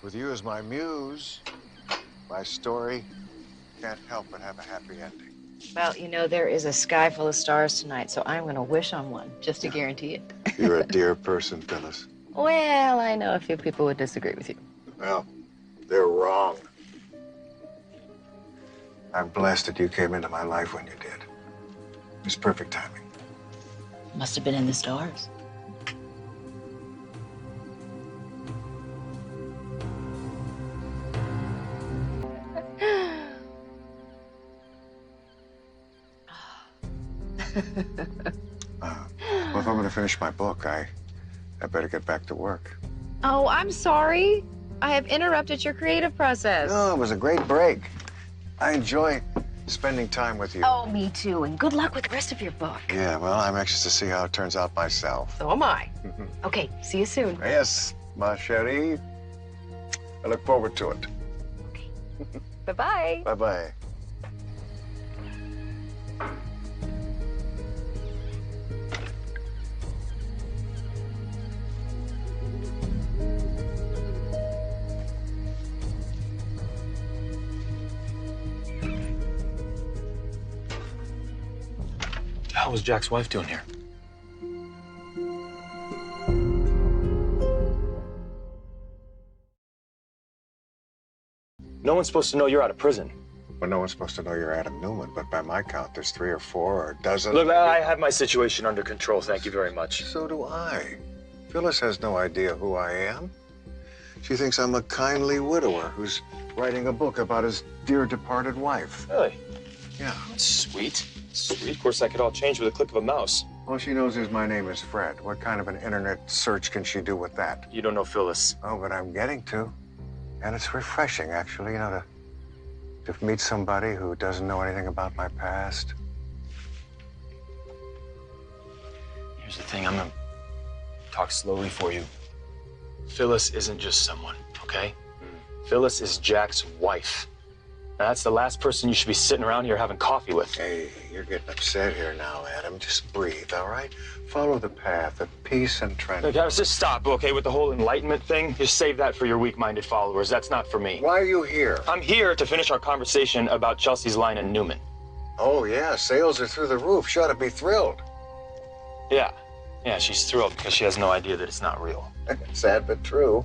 With you as my muse, my story can't help but have a happy ending. Well, you know, there is a sky full of stars tonight, so I'm going to wish on one, just to guarantee it. You're a dear person, Phyllis. Well, I know a few people would disagree with you. Well, they're wrong. I'm blessed that you came into my life when you did. It was perfect timing. Must have been in the stars. Well, if I'm going to finish my book, I better get back to work. Oh, I'm sorry. I have interrupted your creative process. No, it was a great break. I enjoy spending time with you. Oh, me too. And good luck with the rest of your book. Yeah, well, I'm anxious to see how it turns out myself. So am I. Okay, see you soon. Yes, ma chérie. I look forward to it. Okay. Bye-bye. Bye-bye. How was Jack's wife doing here? No one's supposed to know you're out of prison. Well, no one's supposed to know you're Adam Newman, but by my count, there's 3 or 4 or a dozen. Look, I have my situation under control. Thank you very much. So do I. Phyllis has no idea who I am. She thinks I'm a kindly widower who's writing a book about his dear departed wife. Really? Yeah. That's sweet. Sweet. Of course, that could all change with a click of a mouse. All she knows is my name is Fred. What kind of an internet search can she do with that? You don't know Phyllis. Oh, but I'm getting to. And it's refreshing, actually, you know, to meet somebody who doesn't know anything about my past. Here's the thing. I'm gonna talk slowly for you. Phyllis isn't just someone, okay? Phyllis is Jack's wife. Now, that's the last person you should be sitting around here having coffee with. Hey, you're getting upset here now, Adam. Just breathe, all right? Follow the path of peace and tranquility. Look, guys, just stop, okay, with the whole enlightenment thing. Just save that for your weak-minded followers. That's not for me. Why are you here? I'm here to finish our conversation about Chelsea's line at Newman. Oh, yeah, sales are through the roof. She ought to be thrilled. Yeah, she's thrilled because she has no idea that it's not real. Sad but true.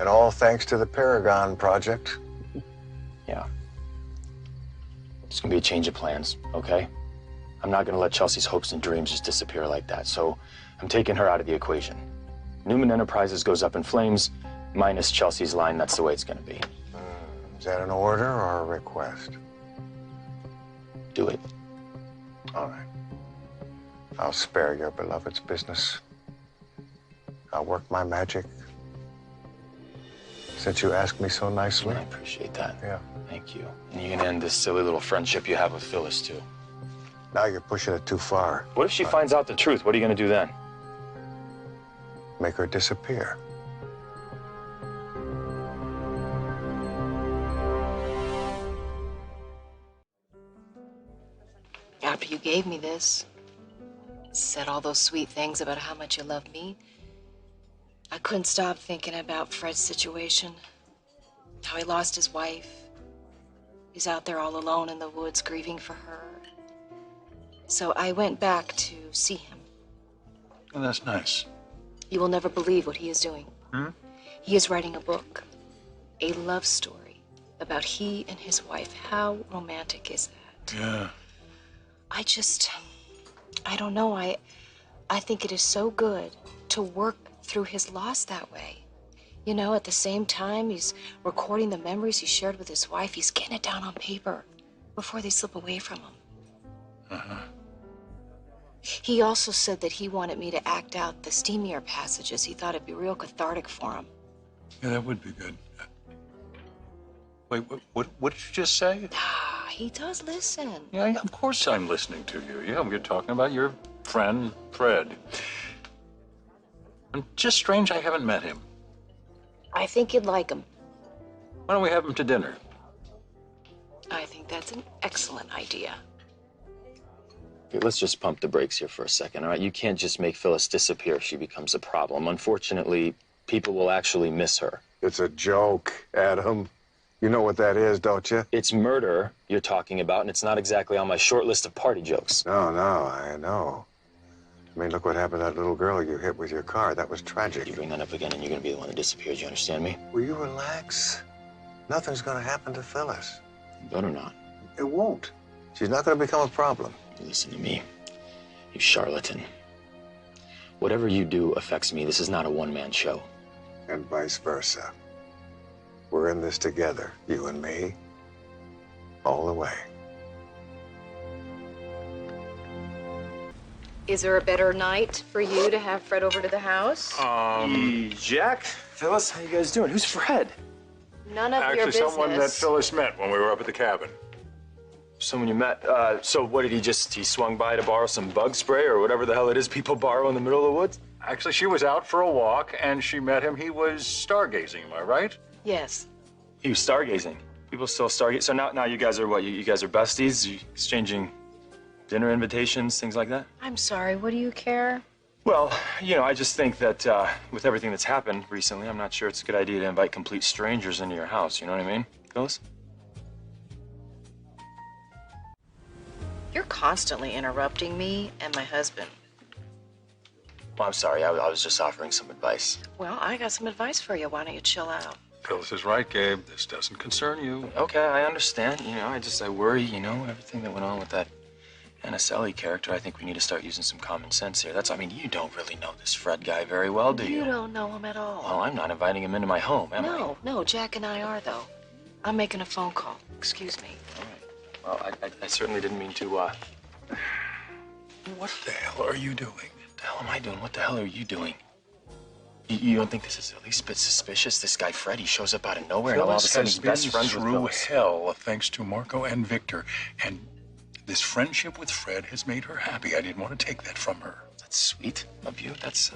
And all thanks to the Paragon Project. Yeah. It's gonna be a change of plans, okay? I'm not gonna let Chelsea's hopes and dreams just disappear like that, so I'm taking her out of the equation. Newman Enterprises goes up in flames, minus Chelsea's line. That's the way it's gonna be. Is that an order or a request? Do it. All right. I'll spare your beloved's business. I'll work my magic. Since you asked me so nicely. I appreciate that. Yeah. Thank you. And you're gonna end this silly little friendship you have with Phyllis, too. Now you're pushing it too far. What if she finds out the truth? What are you gonna do then? Make her disappear. After you gave me this, said all those sweet things about how much you love me, I couldn't stop thinking about Fred's situation. How he lost his wife. He's out there all alone in the woods grieving for her. So I went back to see him. Oh, that's nice. You will never believe what he is doing. He is writing a book, a love story about he and his wife. How romantic is that? Yeah. I don't know. I think it is so good to work through his loss that way. You know, at the same time, he's recording the memories he shared with his wife. He's getting it down on paper before they slip away from him. Uh-huh. He also said that he wanted me to act out the steamier passages. He thought it'd be real cathartic for him. Yeah, that would be good. Wait, what did you just say? He does listen. Yeah, of course I'm listening to you. Yeah, we're talking about your friend, Fred. I'm just strange I haven't met him. I think you'd like him. Why don't we have him to dinner? I think that's an excellent idea. Okay, let's just pump the brakes here for a second, all right? You can't just make Phyllis disappear if she becomes a problem. Unfortunately, People will actually miss her. It's a joke, Adam. You know what that is, don't you? It's murder you're talking about, and it's not exactly on my short list of party jokes. No, I know. I mean, look what happened to that little girl you hit with your car. That was tragic. You bring that up again, and you're gonna be the one that disappears. You understand me? Will you relax? Nothing's gonna happen to Phyllis. You better not. It won't. She's not gonna become a problem. Listen to me, you charlatan. Whatever you do affects me. This is not a one-man show. And vice versa. We're in this together, you and me, all the way. Is there a better night for you to have Fred over to the house? Jack, Phyllis, how you guys doing? Who's Fred? None of your Actually, business. someone that Phyllis met when we were up at the cabin. Someone you met. So what did he swung by to borrow some bug spray or whatever the hell it is people borrow in the middle of the woods? Actually, she was out for a walk, and she met him. He was stargazing, am I right? Yes. He was stargazing. People still stargaze. So now you guys are what? You guys are besties? You exchanging dinner invitations, things like that? I'm sorry, what do you care? Well, you know, I just think that with everything that's happened recently, I'm not sure it's a good idea to invite complete strangers into your house. You know what I mean, Phyllis? You're constantly interrupting me and my husband. Well, I'm sorry. I was just offering some advice. Well, I got some advice for you. Why don't you chill out? Phyllis is right, Gabe. This doesn't concern you. Okay, I understand. You know, I worry, you know, everything that went on with that Anna character. I think we need to start using some common sense here. I mean, you don't really know this Fred guy very well, do you? You don't know him at all. Well, I'm not inviting him into my home, am I? No, Jack and I are, though. I'm making a phone call. Excuse me. All right. Well, I certainly didn't mean to, What the hell are you doing? What the hell am I doing? What the hell are you doing? You don't think this is at least a bit suspicious? This guy, Fred, he shows up out of nowhere, and all of a Phyllis sudden has he's been best friends with through Phyllis. hell thanks to Marco and Victor, and this friendship with Fred has made her happy. I didn't want to take that from her. That's sweet of you. That's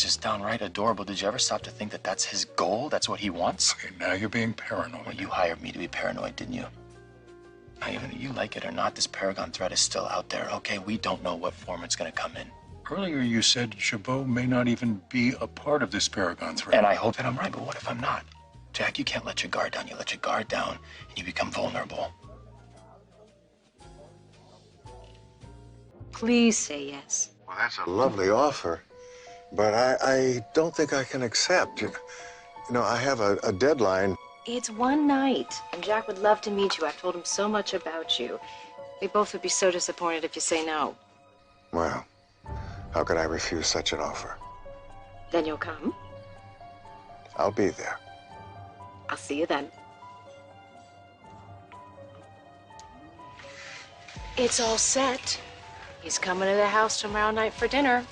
just downright adorable. Did you ever stop to think that that's his goal? That's what he wants? Okay, now you're being paranoid. Well, you hired me to be paranoid, didn't you? Now, even if you like it or not, this Paragon threat is still out there, okay? We don't know what form it's gonna come in. Earlier you said Chabot may not even be a part of this Paragon threat. And I hope that I'm right, but what if I'm not? Jack, you can't let your guard down. You let your guard down, and you become vulnerable. Please say yes. Well, that's a lovely offer, but I don't think I can accept. You know, I have a deadline. It's one night, and Jack would love to meet you. I've told him so much about you. We both would be so disappointed if you say no. Well, how could I refuse such an offer? Then you'll come. I'll be there. I'll see you then. It's all set. He's coming to the house tomorrow night for dinner.